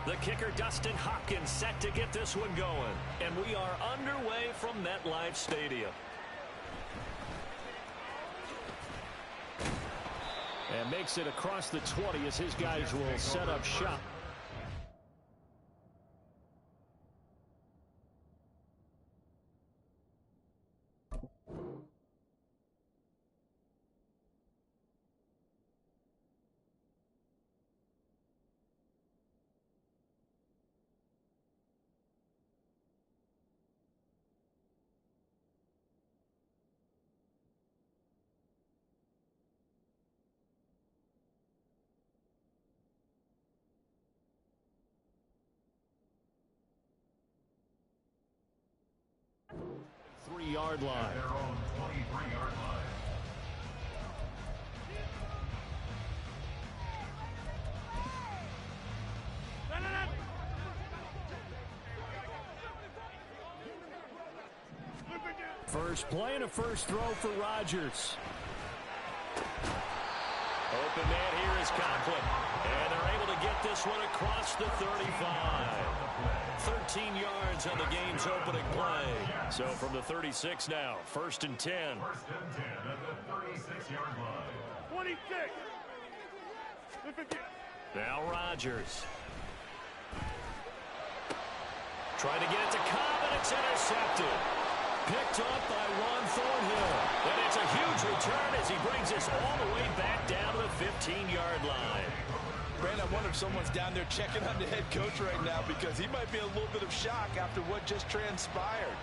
The kicker, Dustin Hopkins, set to get this one going. And we are underway from MetLife Stadium. And makes it across the 20 as his guys will set up shop. Yard line. Their own 23-yard line. First play and a first throw for Rodgers. Open man here is Conklin. And they're able to get this one across the 35. 13 yards on the game's opening play. So from the 36 now, 1st and 10. 1st and 10 at the 36-yard line. 26. Now Rodgers. Trying to get it to Cobb, and it's intercepted. Picked up by Ron Thornhill. And it's a huge return as he brings us all the way back down to the 15-yard line. Brandon, I wonder if someone's down there checking on the head coach right now because he might be in a little bit of shock after what just transpired.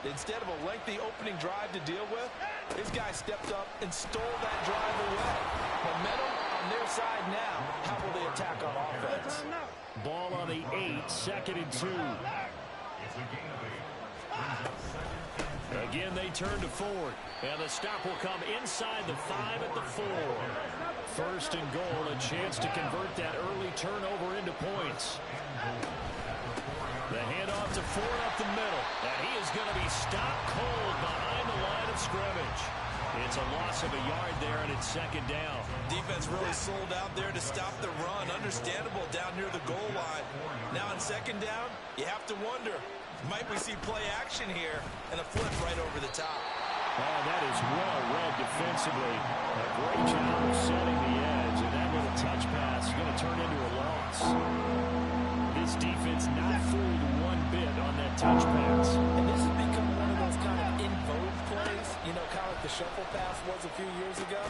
Instead of a lengthy opening drive to deal with, his guy stepped up and stole that drive away. Momentum on their side now. How will they attack on offense? Ball on the 8, 2nd and 2. It's a gain of 8. Again, they turn to Ford. And the stop will come inside the 5 at the 4. 1st and goal, a chance to convert that early turnover into points. The handoff to Ford up the middle. And he is going to be stopped cold behind the line of scrimmage. It's a loss of a yard there, and it's 2nd down. Defense really sold out there to stop the run. Understandable down near the goal line. Now on 2nd down, you have to wonder, might we see play action here and a flip right over the top? Oh, that is well read defensively. A great job of setting the edge, and that little touch pass is going to turn into a loss. This defense not fooled one bit on that touch pass. And this has become one of those kind of in vogue plays, you know, kind of like the shuffle pass was a few years ago.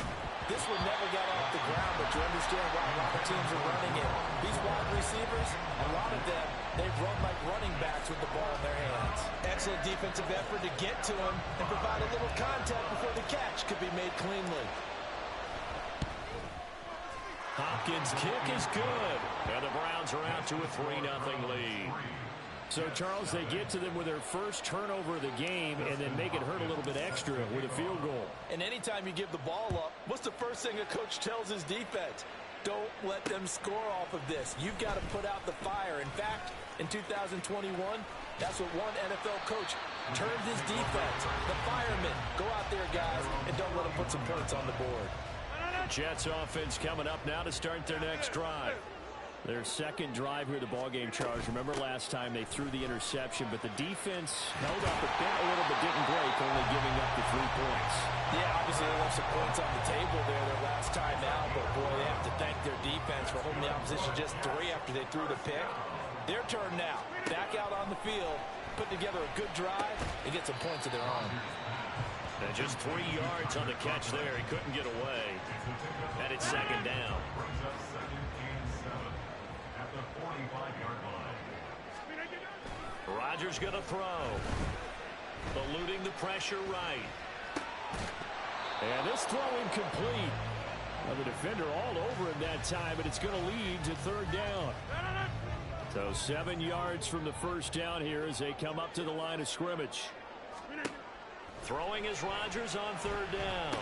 This one never got off the ground, but you understand why a lot of teams are running it. These wide receivers, a lot of them, they've run like running backs with the ball in their hands. Excellent defensive effort to get to him and provide a little contact before the catch could be made cleanly. Hopkins' kick is good. And the Browns are out to a 3-0 lead. So, Charles, they get to them with their first turnover of the game and then make it hurt a little bit extra with a field goal. And anytime you give the ball up, what's the first thing a coach tells his defense? Don't let them score off of this. You've got to put out the fire. In fact, in 2021, that's what one NFL coach termed his defense. The firemen. Go out there, guys, and don't let them put some points on the board. Jets offense coming up now to start their next drive. Their 2nd drive here, the ballgame, Charles. Remember last time they threw the interception, but the defense held up a bit, a little, but didn't break, only giving up the 3 points. Yeah, obviously they left some points on the table there their last time out, but boy, they have to thank their defense for holding the opposition just 3 after they threw the pick. Their turn now. Back out on the field, put together a good drive, and get some points of their own. And just 3 yards on the catch there. He couldn't get away. And it's 2nd down. At the 45-yard line. Rodgers going to throw. Eluding the pressure right. And this throw incomplete. Well, the defender all over him that time, but it's going to lead to 3rd down. So 7 yards from the 1st down here as they come up to the line of scrimmage. Throwing is Rodgers on 3rd down.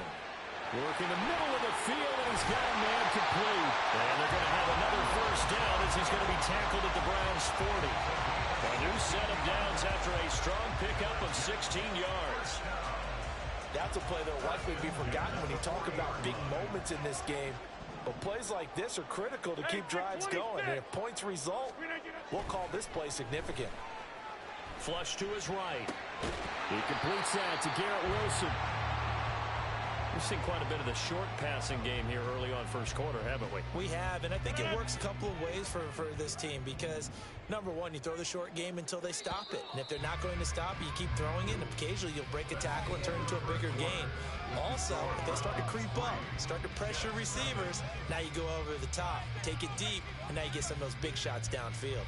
Working the middle of the field, and he's got a man complete. And they're going to have another 1st down as he's going to be tackled at the Browns' 40. A new set of downs after a strong pickup of 16 yards. That's a play that will likely be forgotten when you talk about big moments in this game. But plays like this are critical to keep drives going. And if points result, we'll call this play significant. Flush to his right. He completes that to Garrett Wilson. We've seen quite a bit of the short passing game here early on first quarter, haven't we? We have, and I think it works a couple of ways for this team because, number one, you throw the short game until they stop it. And if they're not going to stop it, you keep throwing it, and occasionally you'll break a tackle and turn into a bigger gain. Also, if they start to creep up, start to pressure receivers, now you go over the top, take it deep, and now you get some of those big shots downfield.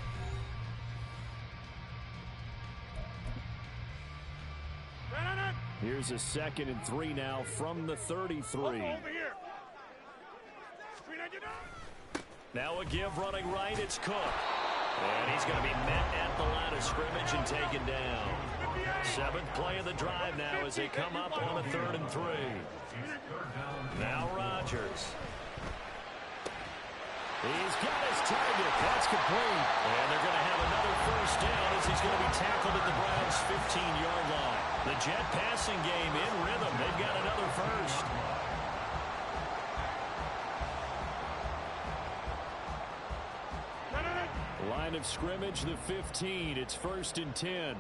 Here's a 2nd and 3 now from the 33. Now a give running right, it's Cook. And he's going to be met at the line of scrimmage and taken down. 7th play of the drive now as they come up on a 3rd and 3. Now Rodgers. He's got his target. That's complete. And they're going to have another first down as he's going to be tackled at the Browns' 15-yard line. The Jet passing game in rhythm. They've got another first. Line of scrimmage, the 15. It's 1st and 10.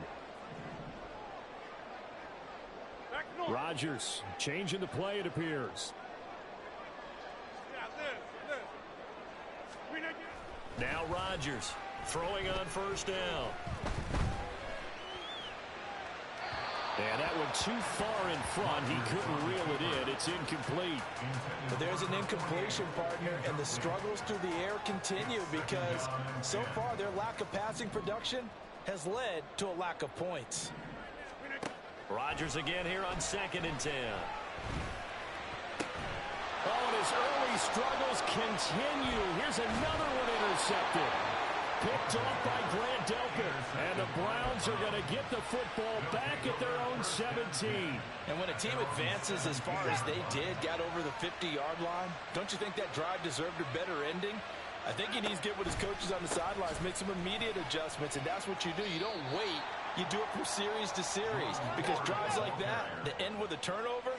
Rodgers changing the play, it appears. Now Rodgers throwing on first down. And that went too far in front. He couldn't reel it in. It's incomplete. But there's an incompletion, partner, and the struggles through the air continue because so far their lack of passing production has led to a lack of points. Rodgers again here on 2nd and 10. Oh, and his early struggles continue. Here's another one intercepted. Picked off by Grant Delpit. And the Browns are going to get the football back at their own 17. And when a team advances as far as they did, got over the 50-yard line, don't you think that drive deserved a better ending? I think he needs to get with his coaches on the sidelines, make some immediate adjustments, and that's what you do. You don't wait. You do it from series to series because drives like that end with a turnover,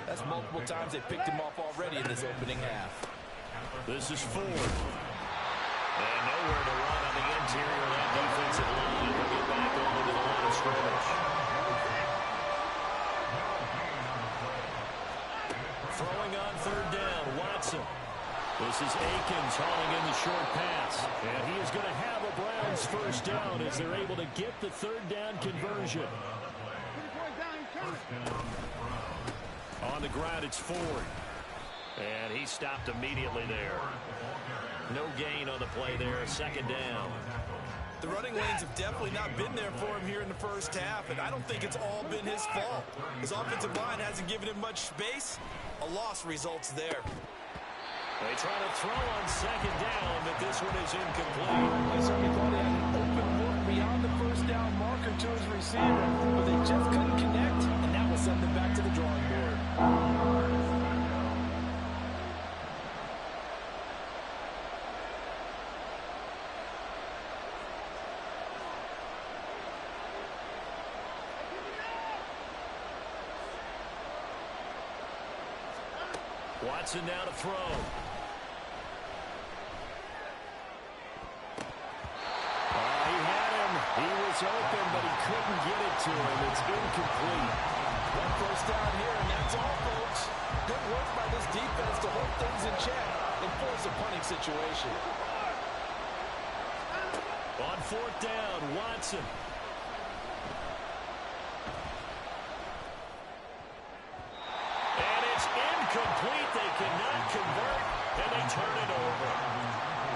that's multiple times they picked him off already in this opening half. This is Ford. And nowhere to run on the interior of that defensive line. They'll get back over to the line of scrimmage. Throwing on 3rd down, Watson. This is Akins hauling in the short pass. And he is going to have a Browns first down as they're able to get the 3rd down conversion. On the ground, it's Ford. And he stopped immediately there. No gain on the play there, 2nd down. The running lanes have definitely not been there for him here in the first half, and I don't think it's all been his fault. His offensive line hasn't given him much space. A loss results there. They try to throw on 2nd down, but this one is incomplete. I certainly thought he had an open look beyond the first down marker to his receiver, but they just couldn't connect, and that will send them back to the drawing board. Watson now to throw. He had him. He was open, but he couldn't get it to him. It's incomplete. One first down here, and that's all, folks. Good work by this defense to hold things in check and force a punting situation. On 4th down, Watson. Incomplete. They cannot convert, and they turn it over.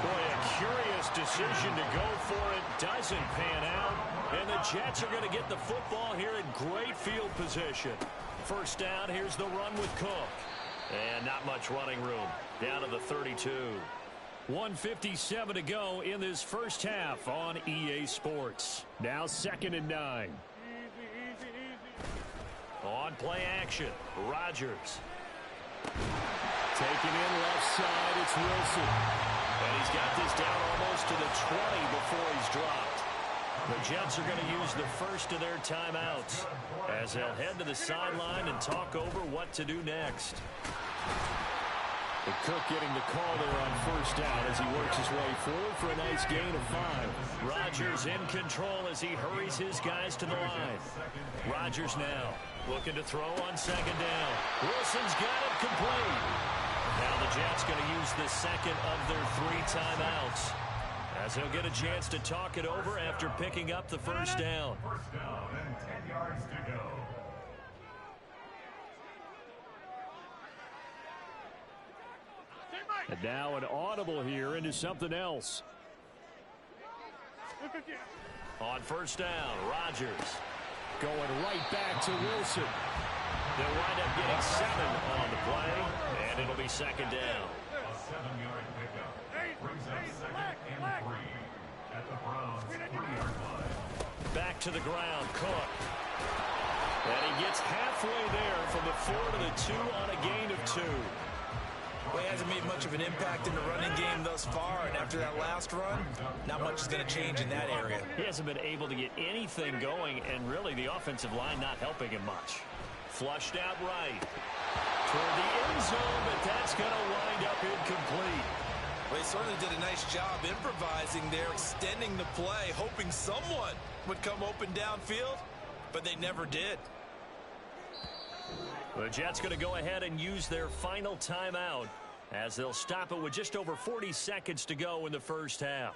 Boy, a curious decision to go for it. Doesn't pan out, and the Jets are going to get the football here in great field position. First down, here's the run with Cook. And not much running room. Down to the 32. 1:57 to go in this first half on EA Sports. Now 2nd and 9. On play action, Rodgers. Taken in left side, it's Wilson. And he's got this down almost to the 20 before he's dropped. The Jets are going to use the first of their timeouts as they'll head to the sideline and talk over what to do next. The Cook getting the call there on first down as he works his way forward for a nice gain of 5. Rodgers in control as he hurries his guys to the line. Rodgers now looking to throw on second down. Wilson's got it complete. Now the Jets going to use the second of their 3 timeouts, as he'll get a chance to talk it over after picking up the first down. First down and 10 yards to go. And now an audible here into something else. On first down, Rodgers going right back to Wilson. They'll wind up getting 7 on the play, and it'll be second down. A 7-yard pickup brings up second and 3 at the Browns' 3-yard line. Back to the ground, Cook. And he gets halfway there from the 4 to the 2 on a gain of 2. Well, he hasn't made much of an impact in the running game thus far, and after that last run, not much is going to change in that area. He hasn't been able to get anything going, and really the offensive line not helping him much. Flushed out right toward the end zone, but that's going to wind up incomplete. Well, he certainly did a nice job improvising there, extending the play, hoping someone would come open downfield, but they never did. The Jets going to go ahead and use their final timeout, as they'll stop it with just over 40 seconds to go in the first half.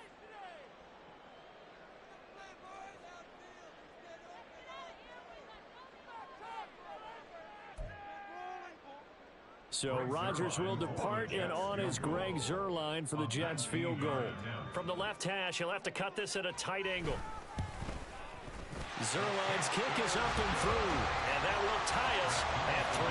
So Rodgers will depart, and on is Greg Zuerlein for the Jets field goal. From the left hash, he'll have to cut this at a tight angle. Zuerlein's kick is up and through, and that will tie us at 3-3.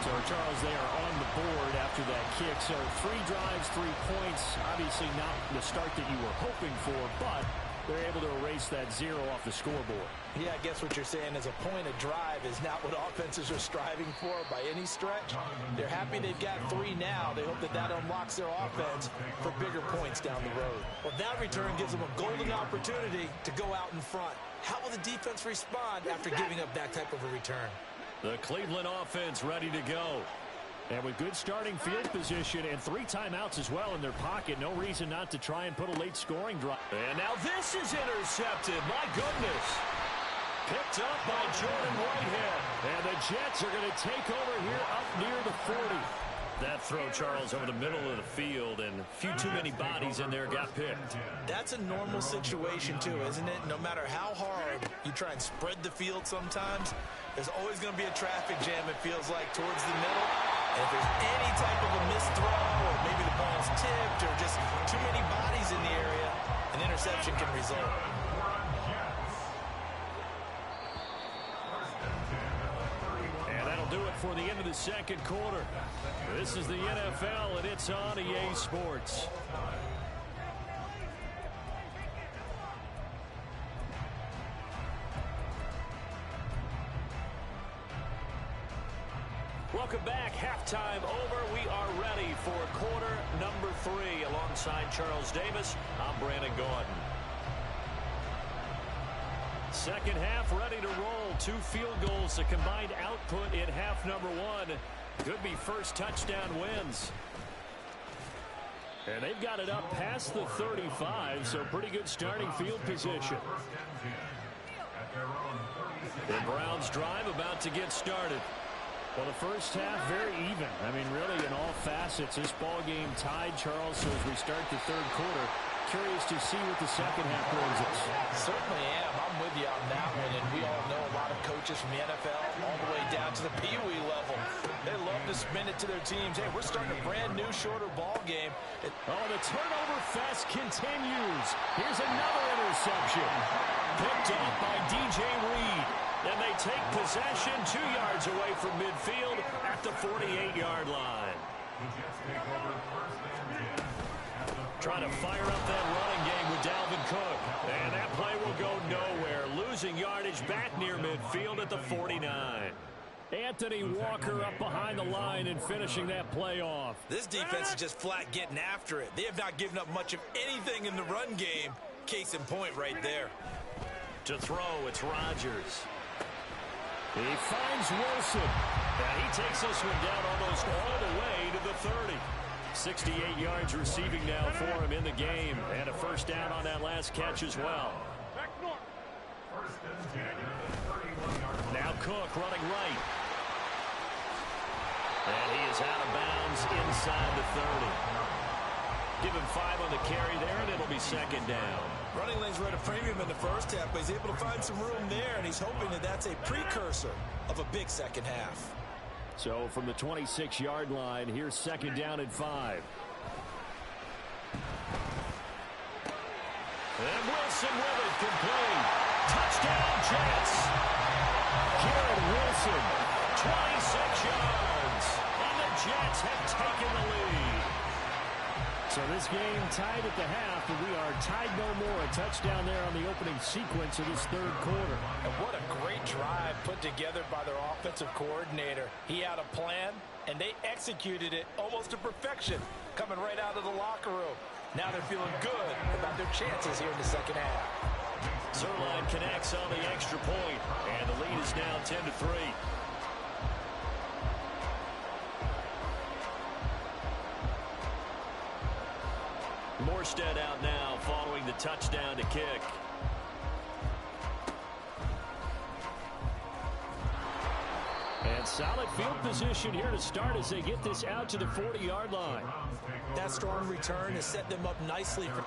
So, Charles, they are on the board after that kick. So 3 drives, 3 points. Obviously not the start that you were hoping for, but they're able to erase that 0 off the scoreboard. Yeah, I guess what you're saying is a point of drive is not what offenses are striving for by any stretch. They're happy they've got 3 now. They hope that that unlocks their offense for bigger points down the road. Well, that return gives them a golden opportunity to go out in front. How will the defense respond after giving up that type of a return? The Cleveland offense ready to go. And with good starting field position and 3 timeouts as well in their pocket, no reason not to try and put a late scoring drive. And now this is intercepted. My goodness. Picked up by Jordan Whitehead. And the Jets are going to take over here up near the 40. That throw, Charles, over the middle of the field, and a few too many bodies in there got picked. That's a normal situation, too, isn't it? No matter how hard you try and spread the field sometimes, there's always going to be a traffic jam, it feels like, towards the middle. And if there's any type of a missed throw, or maybe the ball's tipped, or just too many bodies in the area, an interception can result. And that'll do it for the end of the second quarter. This is the NFL, and it's on EA Sports. Welcome back. Halftime over. We are ready for quarter number 3. Alongside Charles Davis, I'm Brandon Gordon. Second half ready to roll. 2 field goals, a combined output in half number 1. Could be first touchdown wins. And they've got it up past the 35, so pretty good starting field position. The Browns drive about to get started. Well, the first half, very even. I mean, really, in all facets, this ball game tied, Charles. So as we start the third quarter, curious to see what the second half brings us. Certainly am. I'm with you on that one. And we all know a lot of coaches from the NFL all the way down to the Pee-wee level. They love to spin it to their teams. Hey, we're starting a brand new, shorter ball game. Oh, the turnover fest continues. Here's another interception. Picked up by DJ Reed. And they take possession 2 yards away from midfield at the 48-yard line. Trying to fire up that running game with Dalvin Cook. And that play will go nowhere. Losing yardage back near midfield at the 49. Anthony Walker up behind the line and finishing that play off. This defense is just flat getting after it. They have not given up much of anything in the run game. Case in point right there. To throw, it's Rodgers. He finds Wilson. And he takes this one down almost all the way to the 30. 68 yards receiving now for him in the game. And a first down on that last catch as well. Now Cook running right. And he is out of bounds inside the 30. Give him 5 on the carry there, and it'll be second down. Running lanes were at a premium in the first half, but he's able to find some room there, and he's hoping that that's a precursor of a big second half. So from the 26-yard line, here's second down and 5. And Wilson with it, complete. Touchdown, Jets. Garrett Wilson, 26 yards. And the Jets have taken the lead. So this game tied at the half, and we are tied no more. A touchdown there on the opening sequence of this third quarter. And what a great drive put together by their offensive coordinator. He had a plan, and they executed it almost to perfection, coming right out of the locker room. Now they're feeling good about their chances here in the second half. Zerline connects on the extra point, and the lead is now 10-3. Morstead out now following the touchdown to kick. And solid field position here to start as they get this out to the 40-yard line. That strong return has set them up nicely for...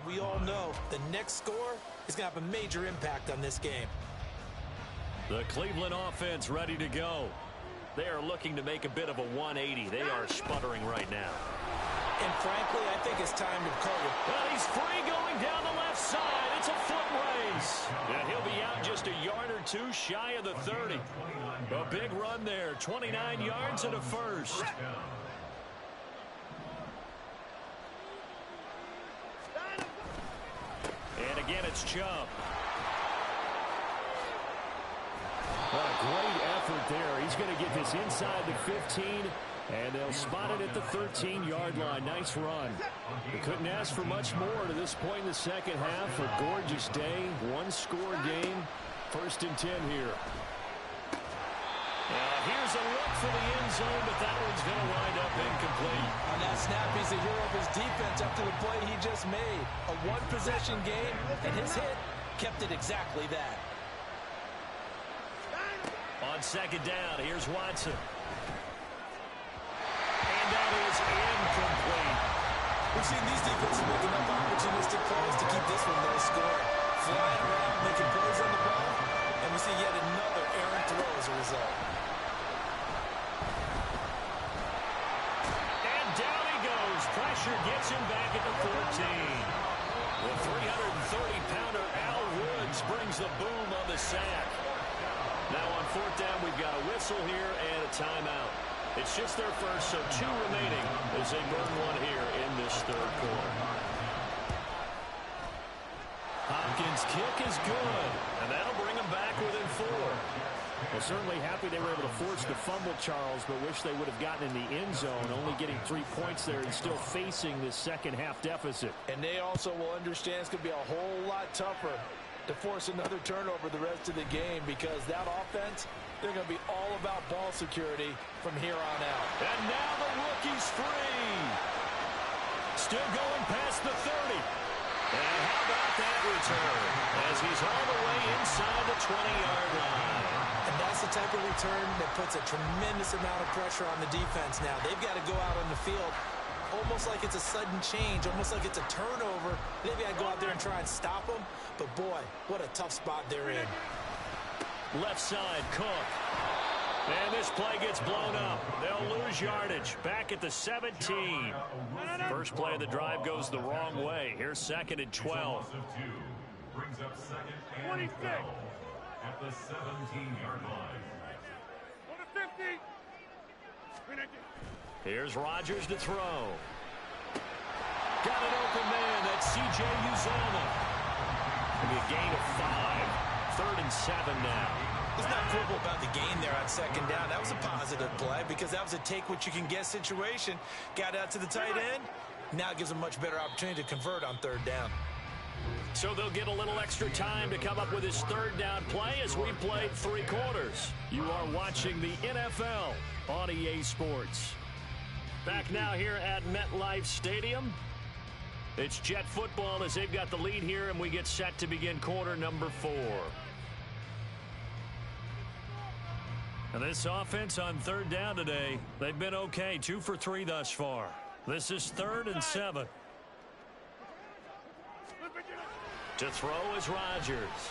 We all know the next score is going to have a major impact on this game. The Cleveland offense ready to go. They are looking to make a bit of a 180. They are sputtering right now. And frankly, I think it's time to call it. Well, he's free going down the left side. It's a foot race. And he'll be out just a yard or two shy of the 30. A big run there. 29 yards and a first. And again, it's Chubb. What a great effort there. He's going to get this inside the 15, and they'll spot it at the 13-yard line. Nice run. They couldn't ask for much more to this point in the second half. A gorgeous day, one-score game. First and 10 here. Here's a look for the end zone, but that one's going to wind up incomplete. On that snap, he's the hero of his defense up to the play he just made. A one-possession game, and his hit kept it exactly that. On second down, here's Watson. And that is incomplete. We've seen these defenses make enough opportunistic plays to keep this one low scoring. Flying around, making plays on the ball, and we see yet another errant throw as a result. Pressure gets him back at the 14. The 330-pounder Al Woods brings the boom on the sack. Now on fourth down, we've got a whistle here and a timeout. It's just their first, so 2 remaining as they burn one here in this third quarter. Hopkins' kick is good, and that'll bring them back within 4. Well, certainly happy they were able to force the fumble, Charles, but wish they would have gotten in the end zone, only getting 3 points there and still facing this second half deficit. And they also will understand it's going to be a whole lot tougher to force another turnover the rest of the game, because that offense, they're going to be all about ball security from here on out. And now the rookie's free. Still going past the 30. And how about that return as he's all the way inside the 20-yard line. And that's the type of return that puts a tremendous amount of pressure on the defense now. They've got to go out on the field almost like it's a sudden change, almost like it's a turnover. They've got to go out there and try and stop them. But, boy, what a tough spot they're in. Left side, Cook. And this play gets blown up. They'll lose yardage. Back at the 17. First play of the drive goes the wrong way. Here's second and 12. Brings up second and 12 at the 17-yard line. Here's Rodgers to throw. Got an open man. That's C.J. Uzomah. Maybe a gain of 5. 3rd and 7 now. Let's not quibble about the gain there on 2nd down. That was a positive play because that was a take-what-you-can-get situation. Got out to the tight end. Now it gives them a much better opportunity to convert on 3rd down. So they'll get a little extra time to come up with his 3rd down play as we played 3 quarters. You are watching the NFL on EA Sports. Back now here at MetLife Stadium. It's Jet football as they've got the lead here, and we get set to begin quarter number 4. And this offense on 3rd down today, they've been okay. 2 for 3 thus far. This is 3rd and 7. To throw is Rodgers.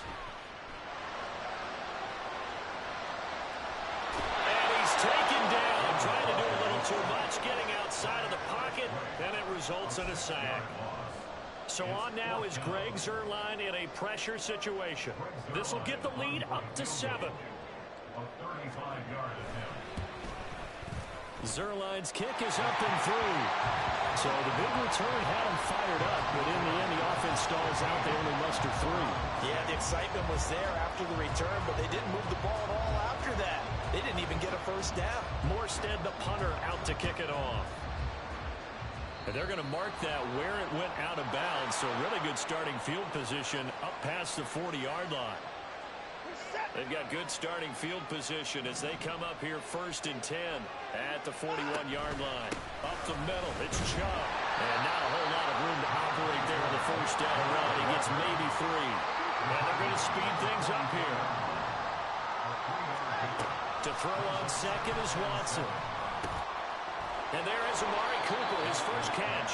And he's taken down, trying to do a little too much, getting outside of the pocket, and it results in a sack. So on now is Greg Zuerlein in a pressure situation. This will get the lead up to 7. Zuerlein's kick is up and through. So the big return had him fired up, but in the end, the offense stalls out. They only muster 3. Yeah, the excitement was there after the return, but they didn't move the ball at all after that. They didn't even get a 1st down. Morstead, the punter, out to kick it off. And they're going to mark that where it went out of bounds. So really good starting field position up past the 40-yard line. They've got good starting field position as they come up here 1st and 10 at the 41-yard line. Up the middle, it's Chubb. And not a whole lot of room to operate there on the 1st down run. He gets maybe 3. And they're going to speed things up here. To throw on 2nd is Watson. And there is Amari Cooper, his first catch.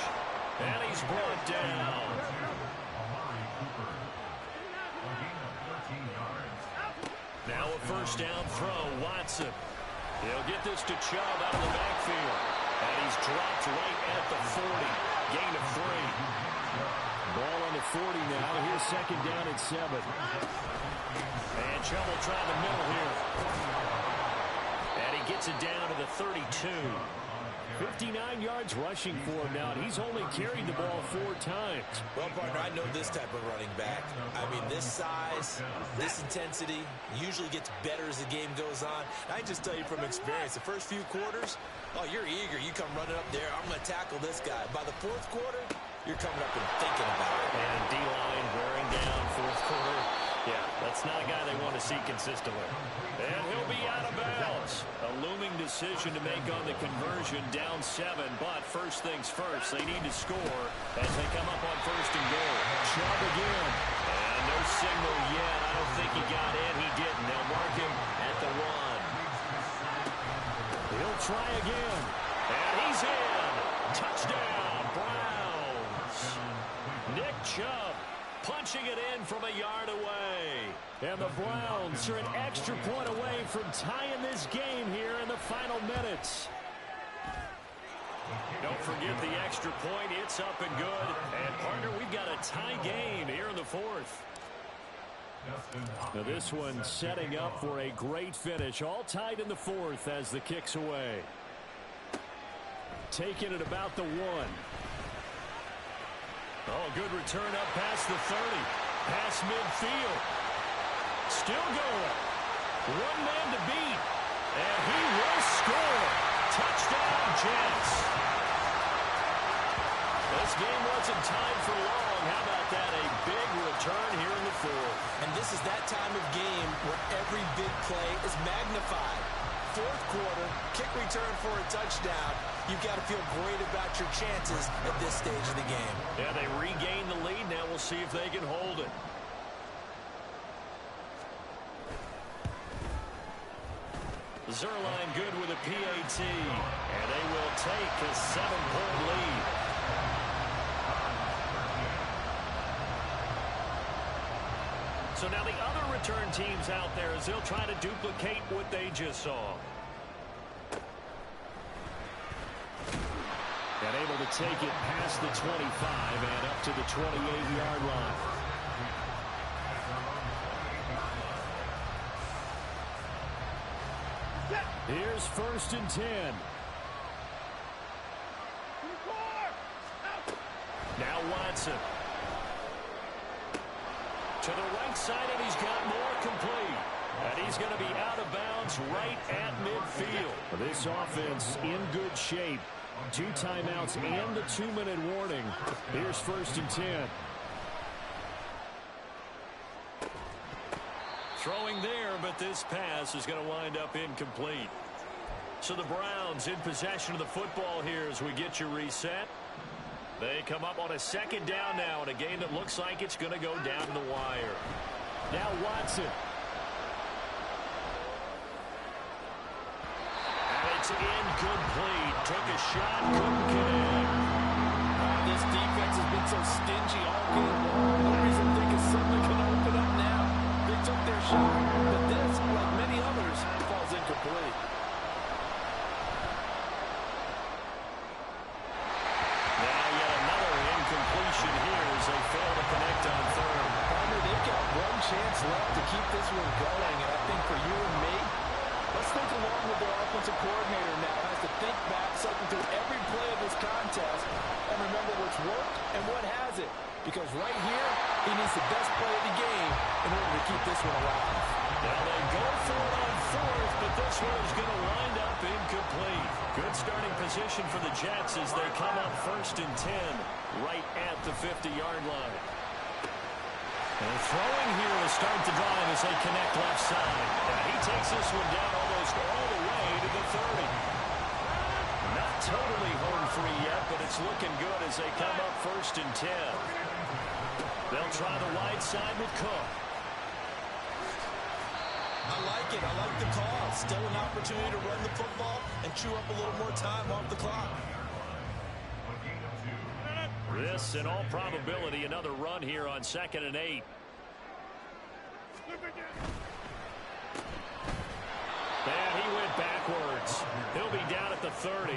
And he's brought down. Now a 1st down throw, Watson. He'll get this to Chubb out of the backfield. And he's dropped right at the 40. Gain of 3. Ball on the 40 now. Here's 2nd down and 7. And Chubb will try the middle here. And he gets it down to the 32. 59 yards rushing for him now, and he's only carried the ball 4 times. Well, partner, I know this type of running back. I mean, this size, this intensity usually gets better as the game goes on. I just tell you from experience, the first few quarters, oh, you're eager. You come running up there, I'm going to tackle this guy. By the 4th quarter, you're coming up and thinking about it. And D-line wearing down 4th quarter. Yeah, that's not a guy they want to see consistently. And he'll be out of bounds. A looming decision to make on the conversion, down 7. But first things first, they need to score as they come up on 1st and goal. Chubb again. And no signal yet. I don't think he got in. He didn't. They'll mark him at the 1. He'll try again. And he's in. Touchdown, Browns. Nick Chubb punching it in from a yard away. And the Browns are an extra point away from tying this game here in the final minutes. Don't forget the extra point. It's up and good. And, partner, we've got a tie game here in the 4th. Now this one setting up for a great finish. All tied in the 4th as the kick's away. Taking it about the 1. Oh, good return up past the 30. Past midfield. Still going. 1 man to beat. And he will score. Touchdown, Jets. This game wasn't tied for long. How about that? A big return here in the 4th. And this is that time of game where every big play is magnified. 4th quarter, kick return for a touchdown. You've got to feel great about your chances at this stage of the game. Yeah, they regain the lead. Now we'll see if they can hold it. Zuerlein good with a PAT. And they will take a 7-point lead. So now the other return teams out there as they'll try to duplicate what they just saw. And able to take it past the 25 and up to the 28-yard line. Here's 1st and 10. Watson. To the right side, and he's got more complete. And he's going to be out of bounds right at midfield. This offense in good shape. 2 timeouts and the 2-minute warning. Here's 1st and 10. Throwing there, but this pass is going to wind up incomplete. So the Browns in possession of the football here as we get you reset. They come up on a 2nd down now in a game that looks like it's going to go down the wire. Now Watson. And it's incomplete. Took a shot, couldn't connect. This defense has been so stingy all game long. No reason to think it's suddenly going to open up now. They took their shot, but this, like many others, falls incomplete. Now yet another incompletion here as they fail to connect on 3rd. Palmer, they've got one chance left to keep this one going, and I think for you and me, let's think along with their offensive coordinator now. Has to think back, cycle through every play of this contest, and remember what's worked and what hasn't. Because right here, he needs the best play of the game in order to keep this one alive. Now they go for it on 4th, but this one is going to wind up incomplete. Good starting position for the Jets as they come up 1st and 10 right at the 50-yard line. And throwing here to start the drive as they connect left side. And he takes this one down almost all the way to the 30. Not totally home free yet, but it's looking good as they come up 1st and 10. They'll try the wide side with Cook. I like it. I like the call. Still an opportunity to run the football and chew up a little more time off the clock. This, in all probability, another run here on 2nd and 8. And he went backwards. He'll be down at the 30.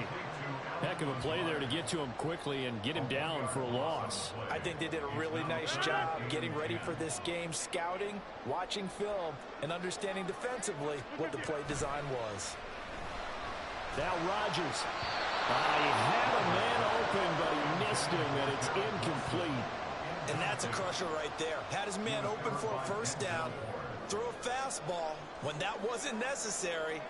Heck of a play there to get to him quickly and get him down for a loss. I think they did a really nice job getting ready for this game, scouting, watching film, and understanding defensively what the play design was. Now Rodgers. He had a man open, but he missed him, and it's incomplete. And that's a crusher right there. Had his man open for a 1st down, throw a fastball when that wasn't necessary,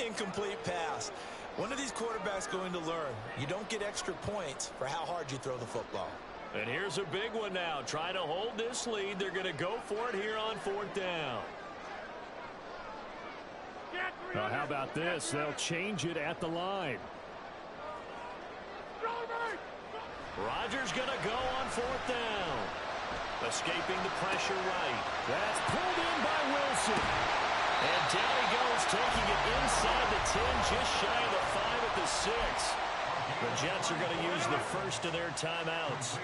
incomplete pass. When are these quarterbacks going to learn? You don't get extra points for how hard you throw the football. And here's a big one now. Trying to hold this lead. They're going to go for it here on 4th down. Now, how about this? They'll change it at the line. Rodgers going to go on 4th down. Escaping the pressure right. That's pulled in by Wilson. And down he goes, taking it inside the 10, just shy of the 5 at the 6. The Jets are going to use the 1st of their timeouts.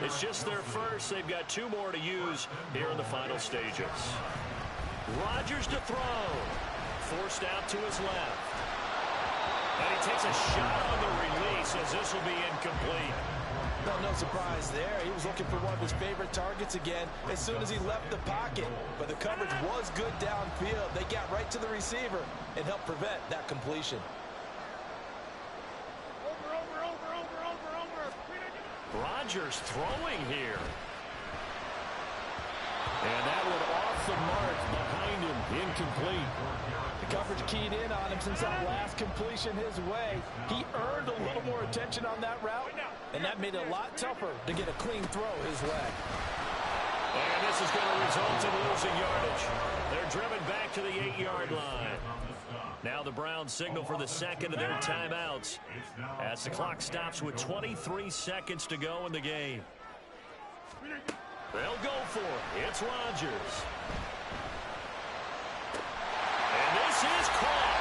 It's just their 1st. They've got 2 more to use here in the final stages. Rodgers to throw. Forced out to his left. And he takes a shot on the release as this will be incomplete. Well, no surprise there. He was looking for one of his favorite targets again as soon as he left the pocket. But the coverage was good downfield. They got right to the receiver and helped prevent that completion. Rodgers throwing here. And that one off the mark behind him. Incomplete. The coverage keyed in on him since that last completion his way. He earned a little more attention on that route, and that made it a lot tougher to get a clean throw his way. And this is going to result in losing yardage. They're driven back to the 8-yard line. Now the Browns signal for the 2nd of their timeouts as the clock stops with 23 seconds to go in the game. They'll go for it. It's Rodgers. And this is caught.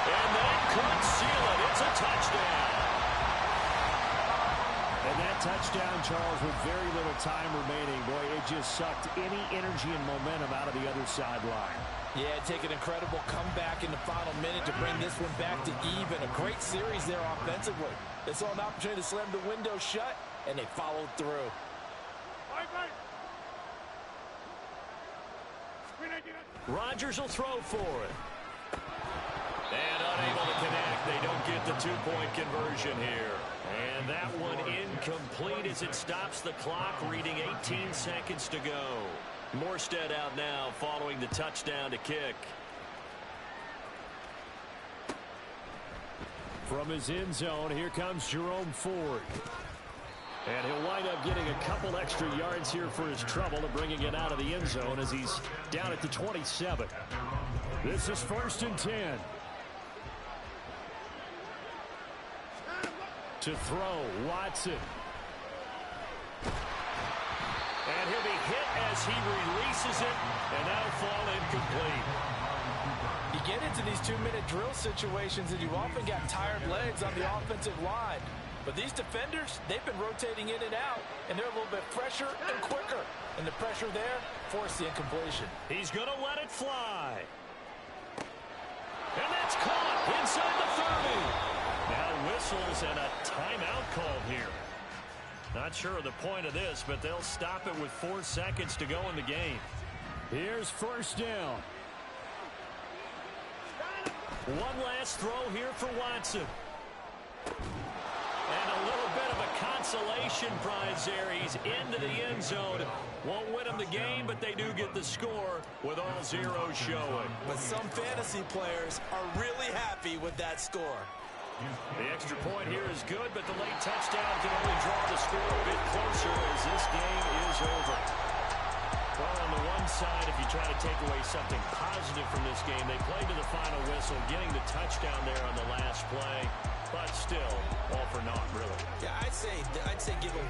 And that could seal it. It's a touchdown. And that touchdown, Charles, with very little time remaining. Boy, it just sucked any energy and momentum out of the other sideline. Yeah, take an incredible comeback in the final minute to bring this one back to even. A great series there offensively. They saw an opportunity to slam the window shut, and they followed through. Rodgers will throw for it. And unable to connect. They don't get the 2-point conversion here. And that one incomplete as it stops the clock, reading 18 seconds to go. Morstead out now following the touchdown to kick. From his end zone, here comes Jerome Ford. And he'll wind up getting a couple extra yards here for his trouble and bringing it out of the end zone as he's down at the 27. This is 1st and 10. To throw, Watson. And he'll be hit as he releases it, and that'll fall incomplete. You get into these 2-minute drill situations, and you often got tired legs on the offensive line. But these defenders, they've been rotating in and out, and they're a little bit fresher and quicker. And the pressure there forced the incompletion. He's going to let it fly. And that's caught inside the 30. Now whistles and a timeout called here. Not sure of the point of this, but they'll stop it with 4 seconds to go in the game. Here's 1st down. One last throw here for Watson. And a little bit of a consolation prize there. He's into the end zone. Won't win them the game, but they do get the score with all zeros showing. But some fantasy players are really happy with that score. The extra point here is good, but the late touchdown can only draw the score a bit closer as this game is over. Well, on the one side, if you try to take away something positive from this game, they played to the final whistle, getting the touchdown there on the last play. But still, all for naught, really. Yeah, I'd say give them